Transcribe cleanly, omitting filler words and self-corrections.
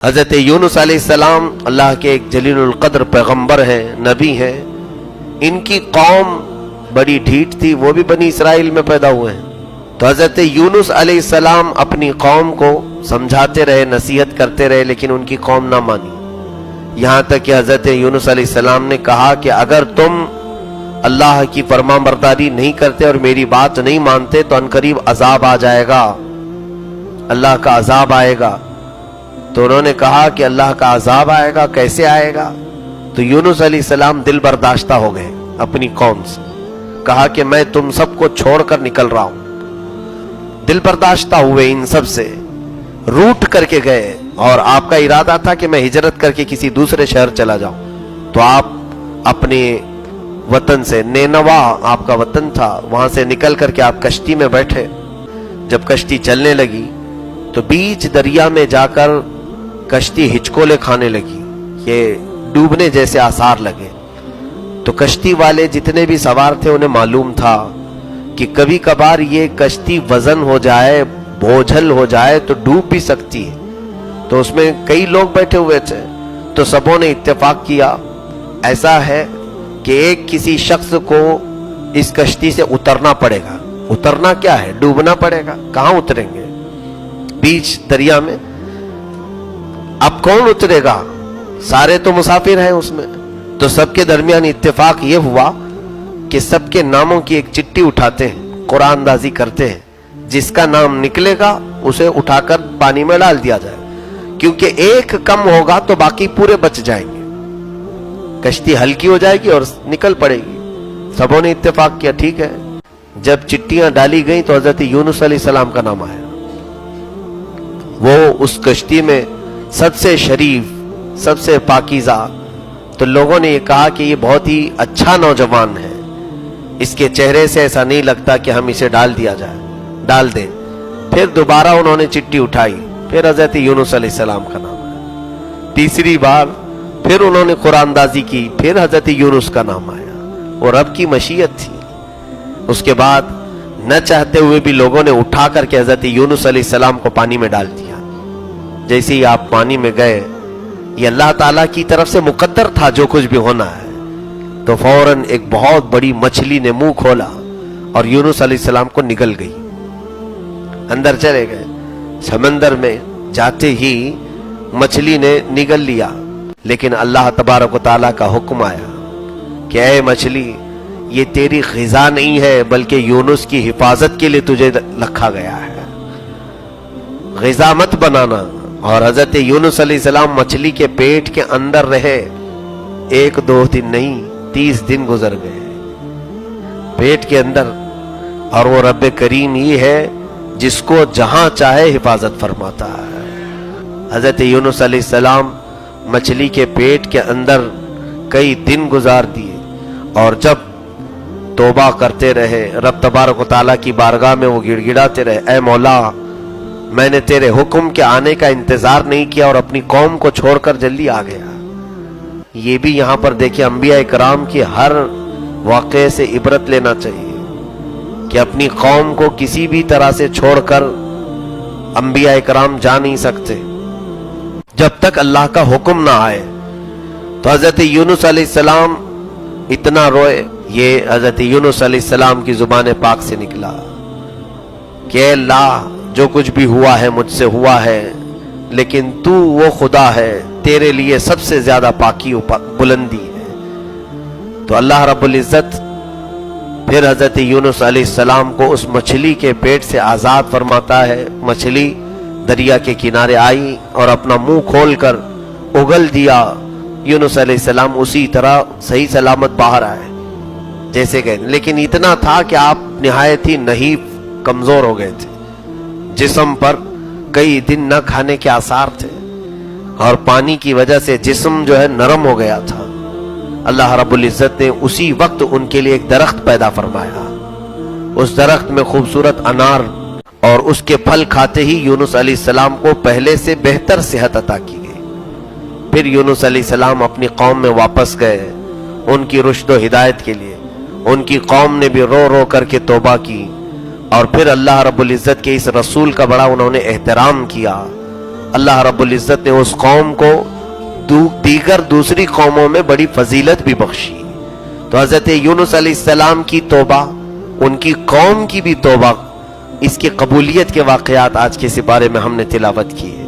حضرت یونس علیہ السلام اللہ کے ایک جلیل القدر پیغمبر ہیں، نبی ہیں. ان کی قوم بڑی ڈھیٹ تھی، وہ بھی بنی اسرائیل میں پیدا ہوئے ہیں. تو حضرت یونس علیہ السلام اپنی قوم کو سمجھاتے رہے، نصیحت کرتے رہے، لیکن ان کی قوم نہ مانی. یہاں تک کہ حضرت یونس علیہ السلام نے کہا کہ اگر تم اللہ کی فرمان برداری نہیں کرتے اور میری بات نہیں مانتے تو عنقریب عذاب آ جائے گا، اللہ کا عذاب آئے گا. تو انہوں نے کہا کہ اللہ کا عذاب آئے گا، کیسے آئے گا؟ تو یونس علیہ السلام دل برداشتہ ہو گئے اپنی قوم سے، کہا کہ میں تم سب کو چھوڑ کر نکل رہا ہوں. دل برداشتہ ہوئے، ان سب سے روٹ کر کے گئے. اور آپ کا ارادہ تھا کہ میں ہجرت کر کے کسی دوسرے شہر چلا جاؤں. تو آپ اپنے وطن سے، نینوا آپ کا وطن تھا، وہاں سے نکل کر کے آپ کشتی میں بیٹھے. جب کشتی چلنے لگی تو بیچ دریا میں جا کر کشتی ہچکولے کھانے لگی، یہ ڈوبنے جیسے آثار لگے. تو کشتی والے جتنے بھی سوار تھے انہیں معلوم تھا کہ کبھی کبھار یہ کشتی وزن ہو جائے، بوجھل ہو جائے تو ڈوب بھی سکتی ہے. تو اس میں کئی لوگ بیٹھے ہوئے تھے. تو سبوں نے اتفاق کیا ایسا ہے کہ ایک کسی شخص کو اس کشتی سے اترنا پڑے گا. اترنا کیا ہے؟ ڈوبنا پڑے گا. کہاں اتریں گے؟ بیچ دریا میں. اب کون اترے گا؟ سارے تو مسافر ہیں اس میں. تو سب کے درمیان اتفاق یہ ہوا کہ سب کے ناموں کی ایک چٹھی اٹھاتے ہیں، قرآن اندازی کرتے ہیں، جس کا نام نکلے گا اسے اٹھا کر پانی میں ڈال دیا جائے، کیونکہ ایک کم ہوگا تو باقی پورے بچ جائیں گے. کشتی ہلکی ہو جائے گی اور نکل پڑے گی. سبوں نے اتفاق کیا، ٹھیک ہے. جب چٹیاں ڈالی گئیں تو حضرت یونس علیہ السلام کا نام آیا. وہ اس کشتی میں سب سے شریف، سب سے پاکیزہ. تو لوگوں نے یہ کہا کہ یہ بہت ہی اچھا نوجوان ہے، اس کے چہرے سے ایسا نہیں لگتا کہ ہم اسے ڈال دیا جائے، ڈال دیں. پھر دوبارہ انہوں نے چٹھی اٹھائی، پھر حضرت یونس علیہ السلام کا نام آیا. تیسری بار پھر انہوں نے قرآن اندازی کی، پھر حضرت یونس کا نام آیا. اور رب کی مشیت تھی. اس کے بعد نہ چاہتے ہوئے بھی لوگوں نے اٹھا کر کے حضرت یونس علیہ السلام کو پانی میں ڈال دیا. جیسے ہی آپ پانی میں گئے، یہ اللہ تعالیٰ کی طرف سے مقدر تھا جو کچھ بھی ہونا ہے. تو فوراً ایک بہت بڑی مچھلی نے منہ کھولا اور یونس علیہ السلام کو نگل گئی. اندر چلے گئے. سمندر میں جاتے ہی مچھلی نے نگل لیا، لیکن اللہ تبارک و تعالیٰ کا حکم آیا کہ اے مچھلی، یہ تیری غذا نہیں ہے بلکہ یونس کی حفاظت کے لیے تجھے رکھا گیا ہے، غذا مت بنانا. اور حضرت یونس علیہ السلام مچھلی کے پیٹ کے اندر رہے. 1-2 دن نہیں، 30 دن گزر گئے پیٹ کے اندر. اور وہ رب کریم ہی ہے جس کو جہاں چاہے حفاظت فرماتا ہے. حضرت یونس علیہ السلام مچھلی کے پیٹ کے اندر کئی دن گزار دیے. اور جب توبہ کرتے رہے، رب تبارک و تعالیٰ کی بارگاہ میں وہ گڑ گڑاتے رہے، اے مولا، میں نے تیرے حکم کے آنے کا انتظار نہیں کیا اور اپنی قوم کو چھوڑ کر جلدی آ گیا. یہ بھی یہاں پر دیکھیں، انبیاء کرام کی ہر واقعے سے عبرت لینا چاہیے کہ اپنی قوم کو کسی بھی طرح سے چھوڑ کر انبیاء کرام جا نہیں سکتے جب تک اللہ کا حکم نہ آئے. تو حضرت یونس علیہ السلام اتنا روئے. یہ حضرت یونس علیہ السلام کی زبان پاک سے نکلا کہ اے اللہ، جو کچھ بھی ہوا ہے مجھ سے ہوا ہے، لیکن تو وہ خدا ہے، تیرے لیے سب سے زیادہ پاکی و بلندی ہے. تو اللہ رب العزت پھر حضرت یونس علیہ السلام کو اس مچھلی کے پیٹ سے آزاد فرماتا ہے. مچھلی دریا کے کنارے آئی اور اپنا منہ کھول کر اگل دیا. یونس علیہ السلام اسی طرح صحیح سلامت باہر آئے جیسے گئے. لیکن اتنا تھا کہ آپ نہایت ہی نحیف، کمزور ہو گئے تھے. جسم پر کئی دن نہ کھانے کے آثار تھے اور پانی کی وجہ سے جسم جو ہے نرم ہو گیا تھا. اللہ رب العزت نے اسی وقت ان کے لیے ایک درخت پیدا فرمایا. اس درخت میں خوبصورت انار، اور اس کے پھل کھاتے ہی یونس علیہ السلام کو پہلے سے بہتر صحت عطا کی گئی. پھر یونس علیہ السلام اپنی قوم میں واپس گئے ان کی رشد و ہدایت کے لیے. ان کی قوم نے بھی رو رو کر کے توبہ کی، اور پھر اللہ رب العزت کے اس رسول کا بڑا انہوں نے احترام کیا. اللہ رب العزت نے اس قوم کو دیگر دوسری قوموں میں بڑی فضیلت بھی بخشی. تو حضرت یونس علیہ السلام کی توبہ، ان کی قوم کی بھی توبہ، اس کی قبولیت کے واقعات آج کے سپارے میں ہم نے تلاوت کی ہے.